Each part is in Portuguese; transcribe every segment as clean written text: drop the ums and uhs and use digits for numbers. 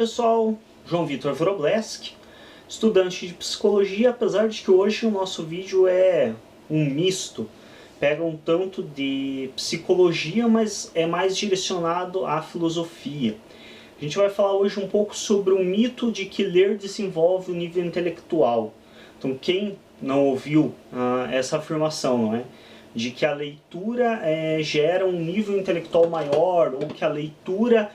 pessoal, João Vitor Wrobleski, estudante de psicologia, apesar de que hoje o nosso vídeo é um misto. Pega um tanto de psicologia, mas é mais direcionado à filosofia. A gente vai falar hoje um pouco sobre o mito de que ler desenvolve o nível intelectual. Então quem não ouviu essa afirmação, não é? De que a leitura gera um nível intelectual maior, ou que a leitura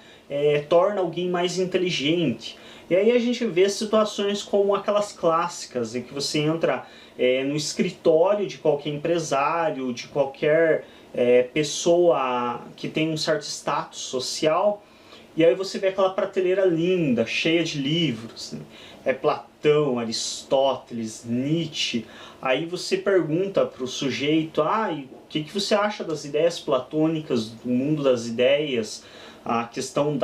torna alguém mais inteligente. E aí a gente vê situações como aquelas clássicas, em que você entra no escritório de qualquer empresário, de qualquer pessoa que tem um certo status social, e aí você vê aquela prateleira linda, cheia de livros, né? É Platão, Aristóteles, Nietzsche. Aí você pergunta para o sujeito, o que você acha das ideias platônicas, do mundo das ideias, a questão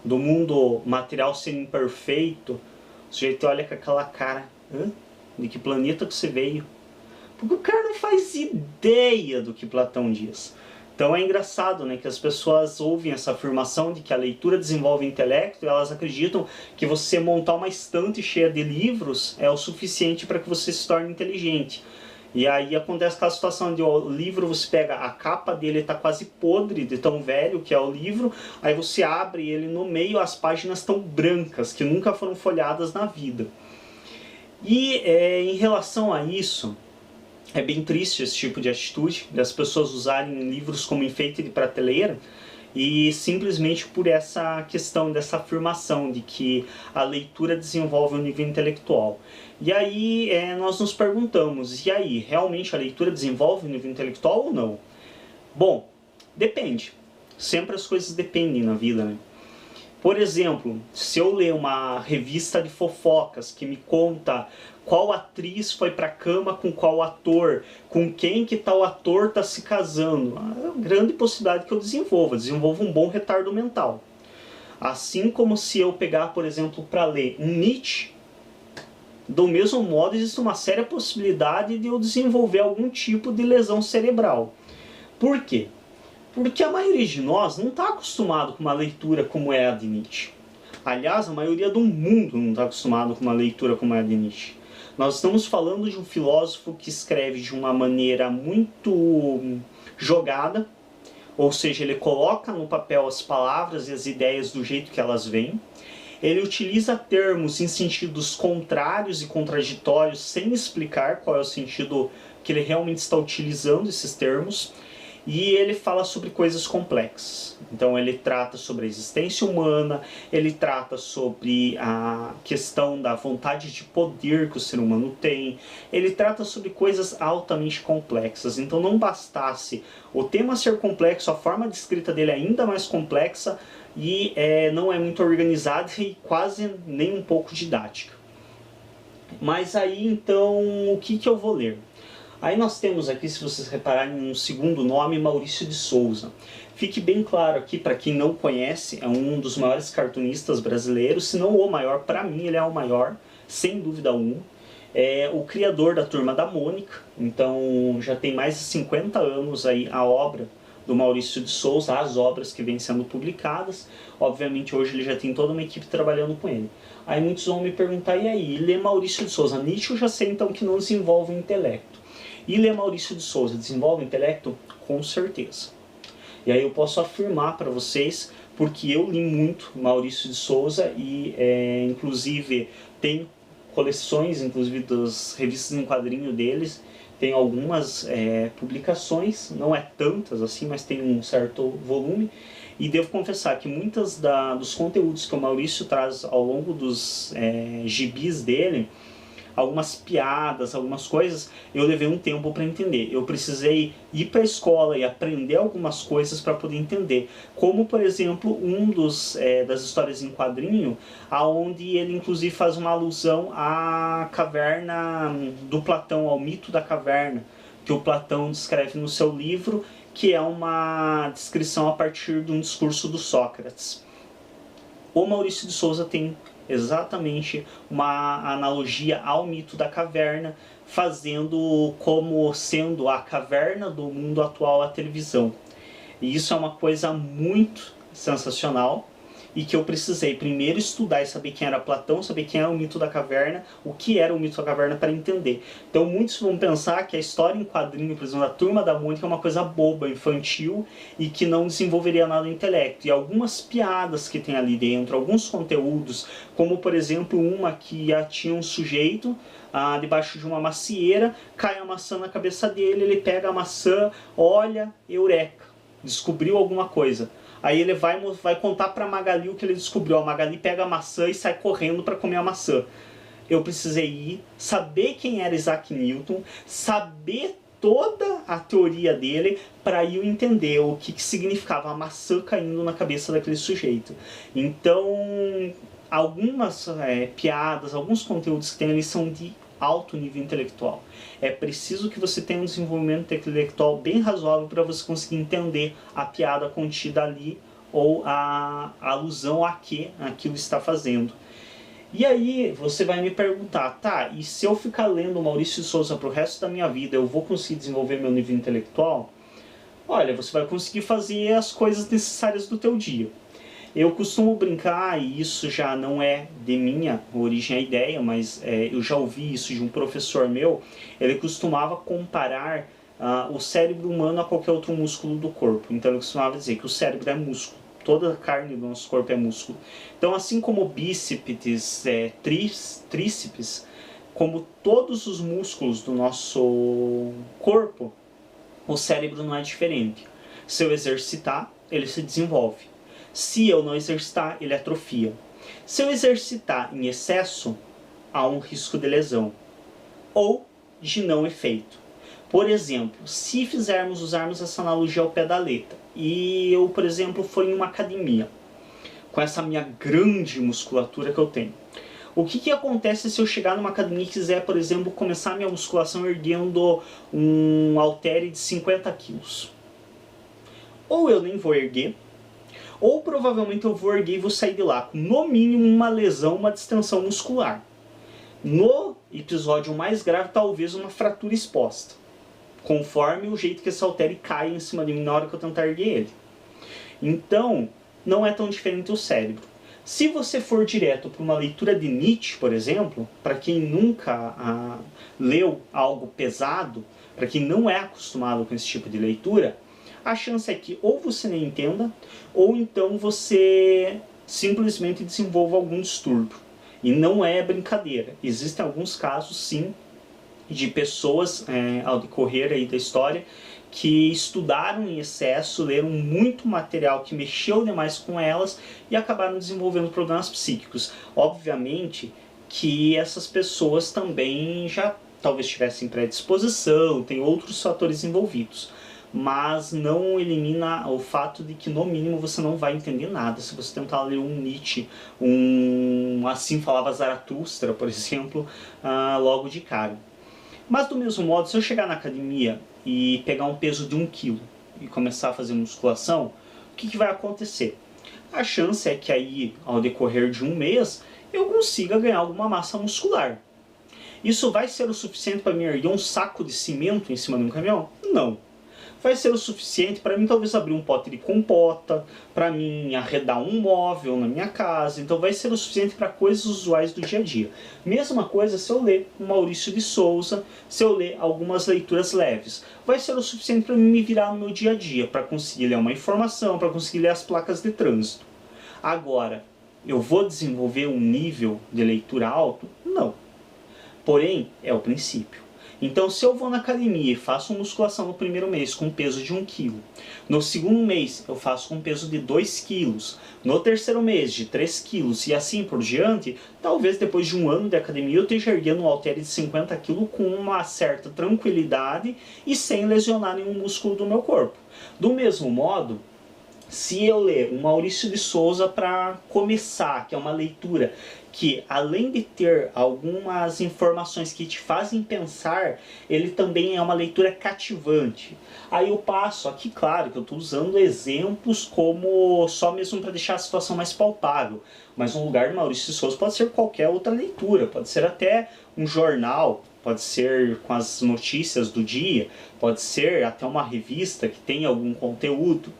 do mundo material ser imperfeito? O sujeito olha com aquela cara, de que planeta que você veio? Porque o cara não faz ideia do que Platão diz. Então é engraçado, né, que as pessoas ouvem essa afirmação de que a leitura desenvolve o intelecto e elas acreditam que você montar uma estante cheia de livros é o suficiente para que você se torne inteligente. E aí acontece aquela situação de o livro, você pega a capa dele, está quase podre de tão velho que é o livro, aí você abre ele no meio, as páginas estão brancas, que nunca foram folhadas na vida. E em relação a isso, é bem triste esse tipo de atitude, das pessoas usarem livros como enfeite de prateleira, e simplesmente por essa questão dessa afirmação de que a leitura desenvolve um nível intelectual. E aí nós nos perguntamos, e aí, realmente a leitura desenvolve um nível intelectual ou não? Bom, depende. Sempre as coisas dependem na vida, né? Por exemplo, se eu ler uma revista de fofocas que me conta qual atriz foi pra cama com qual ator, com quem que tal ator está se casando, é uma grande possibilidade que eu desenvolva um bom retardo mental. Assim como se eu pegar, por exemplo, para ler um Nietzsche, do mesmo modo existe uma séria possibilidade de eu desenvolver algum tipo de lesão cerebral. Por quê? Porque a maioria de nós não está acostumado com uma leitura como é a de Nietzsche. Aliás, a maioria do mundo não está acostumado com uma leitura como é a de Nietzsche. Nós estamos falando de um filósofo que escreve de uma maneira muito jogada, ou seja, ele coloca no papel as palavras e as ideias do jeito que elas vêm. Ele utiliza termos em sentidos contrários e contraditórios sem explicar qual é o sentido que ele realmente está utilizando esses termos. E ele fala sobre coisas complexas. Então ele trata sobre a existência humana, ele trata sobre a questão da vontade de poder que o ser humano tem, ele trata sobre coisas altamente complexas. Então não bastasse o tema ser complexo, a forma de escrita dele é ainda mais complexa e não é muito organizada e quase nem um pouco didática. Mas aí então o que eu vou ler? Aí nós temos aqui, se vocês repararem, um segundo nome, Maurício de Souza. Fique bem claro aqui, para quem não conhece, é um dos maiores cartunistas brasileiros, se não o maior, para mim ele é o maior, sem dúvida alguma. É o criador da Turma da Mônica, então já tem mais de 50 anos aí a obra do Maurício de Souza, as obras que vêm sendo publicadas. Obviamente hoje ele já tem toda uma equipe trabalhando com ele. Aí muitos vão me perguntar, e aí, ler Maurício de Souza? Nietzsche eu já sei então que não desenvolve o intelecto. E ler Maurício de Souza desenvolve o intelecto? Com certeza. E aí eu posso afirmar para vocês, porque eu li muito Maurício de Souza e inclusive tem coleções, inclusive das revistas em quadrinho deles, tem algumas publicações, não é tantas assim, mas tem um certo volume. E devo confessar que muitos dos conteúdos que o Maurício traz ao longo dos gibis dele, algumas piadas, algumas coisas, eu levei um tempo para entender. Eu precisei ir para a escola e aprender algumas coisas para poder entender. Como, por exemplo, das histórias em quadrinho, aonde ele inclusive faz uma alusão à caverna do Platão, ao mito da caverna, que o Platão descreve no seu livro, que é uma descrição a partir de um discurso do Sócrates. O Maurício de Souza tem exatamente uma analogia ao mito da caverna, fazendo como sendo a caverna do mundo atual a televisão. E isso é uma coisa muito sensacional. e que eu precisei primeiro estudar e saber quem era Platão, saber quem era o mito da caverna, o que era o mito da caverna para entender. Então muitos vão pensar que a história em quadrinho, por exemplo, da Turma da Mônica é uma coisa boba, infantil e que não desenvolveria nada no intelecto. E algumas piadas que tem ali dentro, alguns conteúdos, como por exemplo uma que tinha um sujeito debaixo de uma macieira, cai a maçã na cabeça dele, ele pega a maçã, olha, eureka, descobriu alguma coisa. Aí ele vai contar para Magali o que ele descobriu. A Magali pega a maçã e sai correndo para comer a maçã. Eu precisei ir, saber quem era Isaac Newton, saber toda a teoria dele para eu entender o que significava a maçã caindo na cabeça daquele sujeito. Então, algumas piadas, alguns conteúdos que tem ali são de alto nível intelectual. É preciso que você tenha um desenvolvimento intelectual bem razoável para você conseguir entender a piada contida ali ou a alusão a que aquilo está fazendo. E aí você vai me perguntar, tá, e se eu ficar lendo Maurício de Souza pro resto da minha vida, eu vou conseguir desenvolver meu nível intelectual? Olha, você vai conseguir fazer as coisas necessárias do teu dia. Eu costumo brincar, e isso já não é de minha origem a ideia, mas eu já ouvi isso de um professor meu, ele costumava comparar o cérebro humano a qualquer outro músculo do corpo. Então ele costumava dizer que o cérebro é músculo, toda a carne do nosso corpo é músculo. Então assim como bíceps, tríceps, como todos os músculos do nosso corpo, o cérebro não é diferente. Se eu exercitar, ele se desenvolve. Se eu não exercitar, ele atrofia. Se eu exercitar em excesso, há um risco de lesão ou de não efeito. Por exemplo, se usarmos essa analogia ao pé da letra, e eu, por exemplo, for em uma academia, com essa minha grande musculatura que eu tenho, o que acontece se eu chegar numa academia e quiser, por exemplo, começar minha musculação erguendo um halter de 50 quilos? Ou eu nem vou erguer, ou provavelmente eu vou erguer e vou sair de lá com, no mínimo, uma lesão, uma distensão muscular. No episódio mais grave, talvez uma fratura exposta, conforme o jeito que esse halter cai em cima de mim na hora que eu tentar erguer ele. Então, não é tão diferente o cérebro. Se você for direto para uma leitura de Nietzsche, por exemplo, para quem nunca leu algo pesado, para quem não é acostumado com esse tipo de leitura, a chance é que ou você nem entenda, ou então você simplesmente desenvolva algum distúrbio. E não é brincadeira. Existem alguns casos, sim, de pessoas ao decorrer aí da história que estudaram em excesso, leram muito material que mexeu demais com elas e acabaram desenvolvendo problemas psíquicos. Obviamente que essas pessoas também já talvez tivessem predisposição, tem outros fatores envolvidos. Mas não elimina o fato de que, no mínimo, você não vai entender nada se você tentar ler um Nietzsche, Assim Falava Zaratustra, por exemplo, logo de cara. Mas, do mesmo modo, se eu chegar na academia e pegar um peso de 1 kg e começar a fazer musculação, o que vai acontecer? A chance é que aí, ao decorrer de um mês, eu consiga ganhar alguma massa muscular. Isso vai ser o suficiente para me erguer um saco de cimento em cima de um caminhão? Não. Vai ser o suficiente para mim talvez abrir um pote de compota, para mim arredar um móvel na minha casa, então vai ser o suficiente para coisas usuais do dia a dia. Mesma coisa se eu ler o Maurício de Souza, se eu ler algumas leituras leves. Vai ser o suficiente para mim me virar no meu dia a dia, para conseguir ler uma informação, para conseguir ler as placas de trânsito. Agora, eu vou desenvolver um nível de leitura alto? Não. Porém, é o princípio. Então, se eu vou na academia e faço musculação no primeiro mês com peso de 1 kg, no segundo mês eu faço com peso de 2 kg, no terceiro mês de 3 kg e assim por diante, talvez depois de um ano de academia eu esteja erguendo um halter de 50 kg com uma certa tranquilidade e sem lesionar nenhum músculo do meu corpo. Do mesmo modo, se eu ler o Maurício de Souza para começar, que é uma leitura que, além de ter algumas informações que te fazem pensar, ele também é uma leitura cativante. Aí eu passo, aqui claro que eu estou usando exemplos como só mesmo para deixar a situação mais palpável, mas no lugar de Maurício de Souza pode ser qualquer outra leitura, pode ser até um jornal, pode ser com as notícias do dia, pode ser até uma revista que tem algum conteúdo.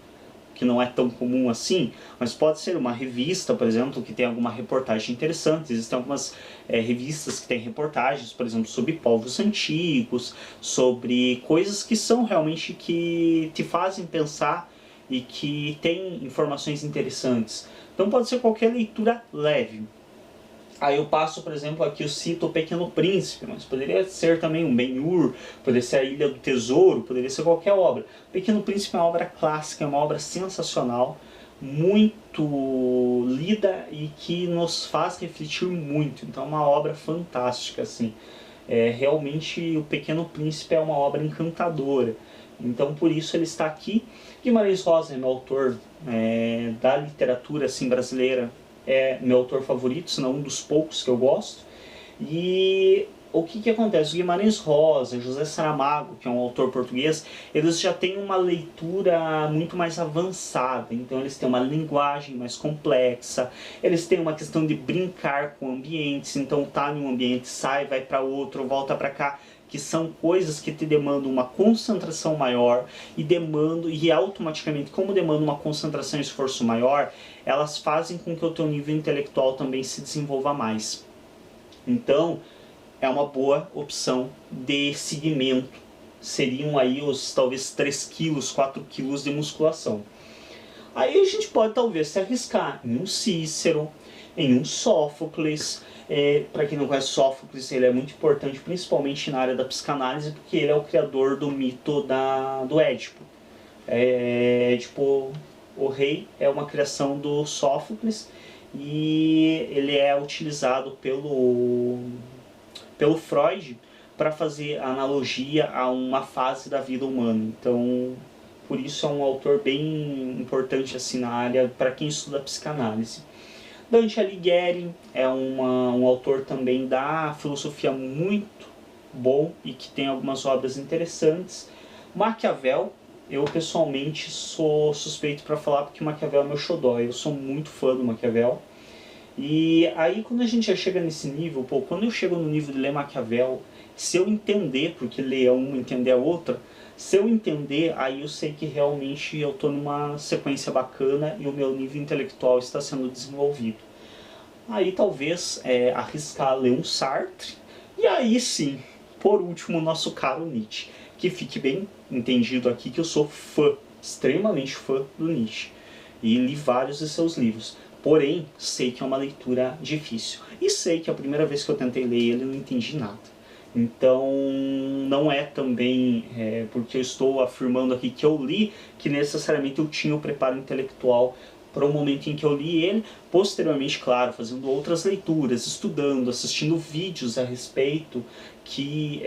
que não é tão comum assim, mas pode ser uma revista, por exemplo, que tem alguma reportagem interessante. Existem algumas revistas que têm reportagens, por exemplo, sobre povos antigos, sobre coisas que são realmente que te fazem pensar e que têm informações interessantes. Então pode ser qualquer leitura leve. Aí eu passo, por exemplo, aqui eu cito O Pequeno Príncipe, mas poderia ser também um Ben-Hur, poderia ser A Ilha do Tesouro, poderia ser qualquer obra. O Pequeno Príncipe é uma obra clássica, é uma obra sensacional, muito lida e que nos faz refletir muito. Então é uma obra fantástica, assim. Realmente O Pequeno Príncipe é uma obra encantadora. Então por isso ele está aqui. Guimarães Rosa é meu autor da literatura assim, brasileira, é meu autor favorito, se não um dos poucos que eu gosto. E o que acontece? O Guimarães Rosa, José Saramago, que é um autor português, eles já têm uma leitura muito mais avançada, então eles têm uma linguagem mais complexa, eles têm uma questão de brincar com ambientes, então tá em um ambiente, sai, vai para outro, volta para cá, que são coisas que te demandam uma concentração maior e automaticamente, como demandam uma concentração e esforço maior, elas fazem com que o teu nível intelectual também se desenvolva mais. Então, é uma boa opção de seguimento. Seriam aí os talvez 3 quilos, 4 quilos de musculação. Aí a gente pode talvez se arriscar em um Cícero, em um Sófocles. Para quem não conhece Sófocles, ele é muito importante, principalmente na área da psicanálise, porque ele é o criador do mito do Édipo. Édipo, o rei, é uma criação do Sófocles e ele é utilizado pelo Freud para fazer analogia a uma fase da vida humana. Então, por isso é um autor bem importante assim na área para quem estuda psicanálise. Dante Alighieri é um autor também da filosofia muito bom e que tem algumas obras interessantes. Maquiavel, eu pessoalmente sou suspeito para falar porque Maquiavel é meu xodó, eu sou muito fã do Maquiavel. E aí quando a gente já chega nesse nível, quando eu chego no nível de ler Maquiavel, se eu entender, porque ler uma entender a outra, se eu entender, aí eu sei que realmente eu estou numa sequência bacana e o meu nível intelectual está sendo desenvolvido. Aí talvez arriscar ler um Sartre, e aí sim, por último, o nosso caro Nietzsche. Que fique bem entendido aqui que eu sou fã, extremamente fã do Nietzsche. E li vários de seus livros. Porém, sei que é uma leitura difícil. E sei que a primeira vez que eu tentei ler ele, não entendi nada. Então, não é também porque eu estou afirmando aqui que eu li, que necessariamente eu tinha o preparo intelectual para o momento em que eu li ele. Posteriormente, claro, fazendo outras leituras, estudando, assistindo vídeos a respeito, que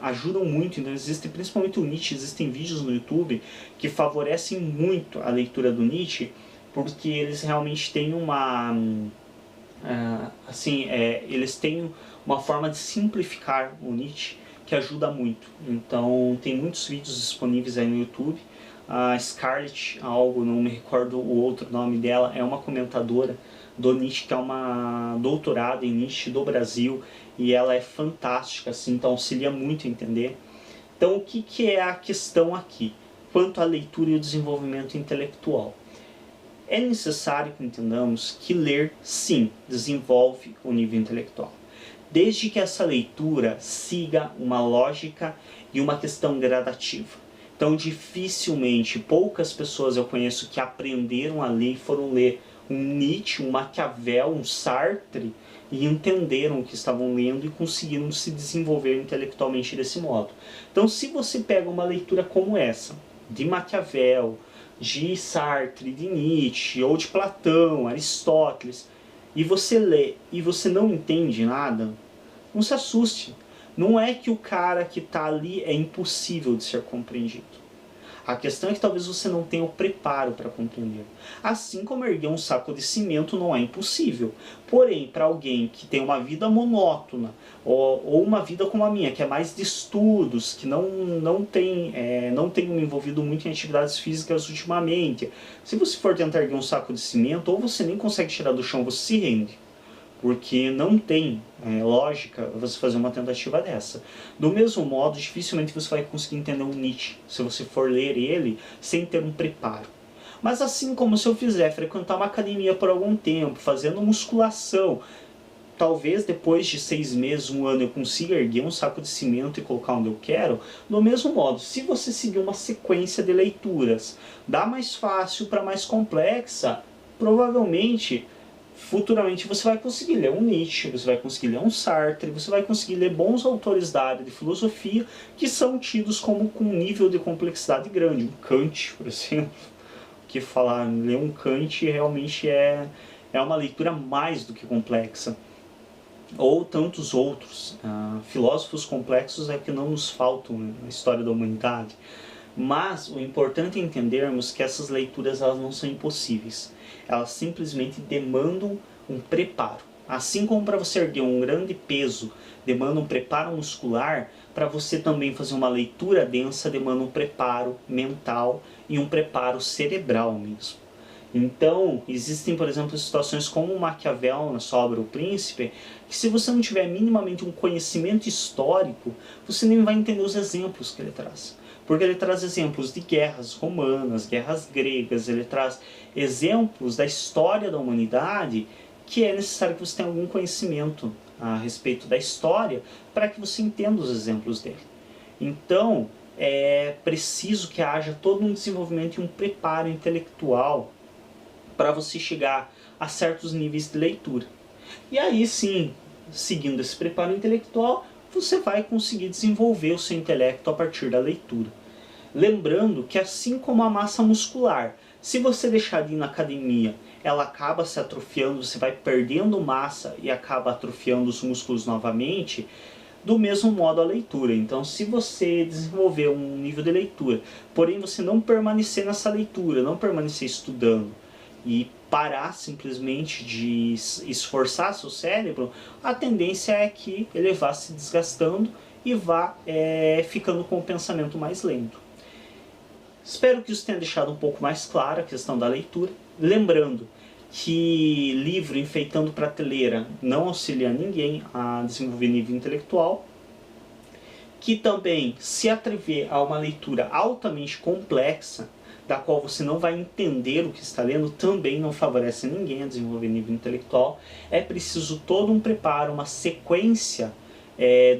ajudam muito. Então existe, principalmente o Nietzsche, existem vídeos no YouTube que favorecem muito a leitura do Nietzsche, porque eles realmente têm eles têm uma forma de simplificar o Nietzsche que ajuda muito. Então tem muitos vídeos disponíveis aí no YouTube. A Scarlett, não me recordo o outro nome dela, é uma comentadora do Nietzsche, que é uma doutorada em Nietzsche do Brasil, e ela é fantástica, assim, então auxilia muito a entender. Então o que é a questão aqui, quanto à leitura e o desenvolvimento intelectual? É necessário que entendamos que ler, sim, desenvolve o nível intelectual, desde que essa leitura siga uma lógica e uma questão gradativa. Então dificilmente, poucas pessoas eu conheço que aprenderam a ler e foram ler um Nietzsche, um Maquiavel, um Sartre e entenderam o que estavam lendo e conseguiram se desenvolver intelectualmente desse modo. Então se você pega uma leitura como essa, de Maquiavel, de Sartre, de Nietzsche, ou de Platão, Aristóteles, e você lê e você não entende nada, não se assuste. Não é que o cara que está ali é impossível de ser compreendido. A questão é que talvez você não tenha o preparo para compreender. Assim como erguer um saco de cimento não é impossível. Porém, para alguém que tem uma vida monótona, ou uma vida como a minha, que é mais de estudos, que não tem me envolvido muito em atividades físicas ultimamente, se você for tentar erguer um saco de cimento, ou você nem consegue tirar do chão, você se rende. Porque não tem lógica você fazer uma tentativa dessa. Do mesmo modo, dificilmente você vai conseguir entender um Nietzsche se você for ler ele sem ter um preparo. Mas assim como se eu fizer frequentar uma academia por algum tempo, fazendo musculação, talvez depois de 6 meses, 1 ano eu consiga erguer um saco de cimento e colocar onde eu quero. Do mesmo modo, se você seguir uma sequência de leituras da mais fácil para mais complexa, provavelmente, futuramente você vai conseguir ler um Nietzsche, você vai conseguir ler um Sartre, você vai conseguir ler bons autores da área de filosofia que são tidos como com um nível de complexidade grande. Um Kant, por exemplo, que falar, ler um Kant realmente é uma leitura mais do que complexa. Ou tantos outros. Filósofos complexos é que não nos faltam na história da humanidade. Mas o importante é entendermos que essas leituras elas não são impossíveis. Elas simplesmente demandam um preparo. Assim como para você erguer um grande peso demanda um preparo muscular, para você também fazer uma leitura densa demanda um preparo mental e um preparo cerebral mesmo. Então, existem, por exemplo, situações como Maquiavel na sua obra O Príncipe, que se você não tiver minimamente um conhecimento histórico, você nem vai entender os exemplos que ele traz. Porque ele traz exemplos de guerras romanas, guerras gregas, ele traz exemplos da história da humanidade que é necessário que você tenha algum conhecimento a respeito da história para que você entenda os exemplos dele. Então, é preciso que haja todo um desenvolvimento e um preparo intelectual para você chegar a certos níveis de leitura. E aí sim, seguindo esse preparo intelectual, você vai conseguir desenvolver o seu intelecto a partir da leitura. Lembrando que assim como a massa muscular, se você deixar de ir na academia, ela acaba se atrofiando, você vai perdendo massa e acaba atrofiando os músculos novamente, do mesmo modo a leitura. Então, se você desenvolver um nível de leitura, porém você não permanecer nessa leitura, não permanecer estudando, e parar simplesmente de esforçar seu cérebro, a tendência é que ele vá se desgastando e vá ficando com o pensamento mais lento. Espero que isso tenha deixado um pouco mais clara a questão da leitura. Lembrando que livro enfeitando prateleira não auxilia ninguém a desenvolver nível intelectual. Que também se atrever a uma leitura altamente complexa, da qual você não vai entender o que está lendo, também não favorece ninguém a desenvolver nível intelectual. É preciso todo um preparo, uma sequência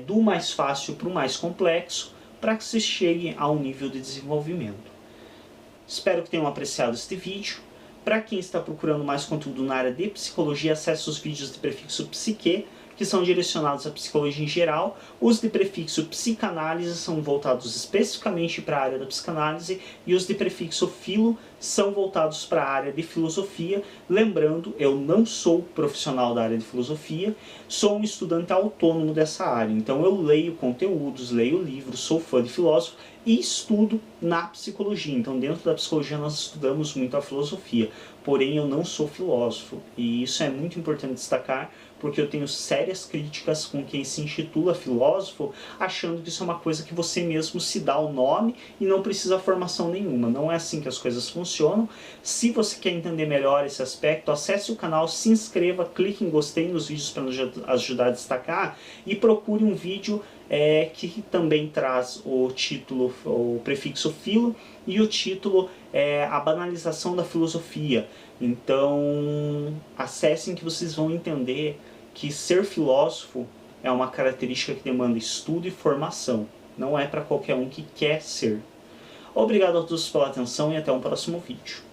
do mais fácil para o mais complexo, para que você chegue a um nível de desenvolvimento. Espero que tenham apreciado este vídeo. Para quem está procurando mais conteúdo na área de psicologia, acesse os vídeos de prefixo psique, que são direcionados à psicologia em geral. Os de prefixo psicanálise são voltados especificamente para a área da psicanálise, e os de prefixo filo são voltados para a área de filosofia. Lembrando, eu não sou profissional da área de filosofia, sou um estudante autônomo dessa área, então eu leio conteúdos, leio livros, sou fã de filósofo e estudo na psicologia. Então dentro da psicologia nós estudamos muito a filosofia, porém eu não sou filósofo, e isso é muito importante destacar, porque eu tenho sérias críticas com quem se intitula filósofo, achando que isso é uma coisa que você mesmo se dá o nome e não precisa formação nenhuma. Não é assim que as coisas funcionam. Se você quer entender melhor esse aspecto, acesse o canal, se inscreva, clique em gostei nos vídeos para nos ajudar a destacar, e procure um vídeo que também traz o título, o prefixo filo, e o título a banalização da filosofia. Então acessem que vocês vão entender que ser filósofo é uma característica que demanda estudo e formação. Não é para qualquer um que quer ser. Obrigado a todos pela atenção e até um próximo vídeo.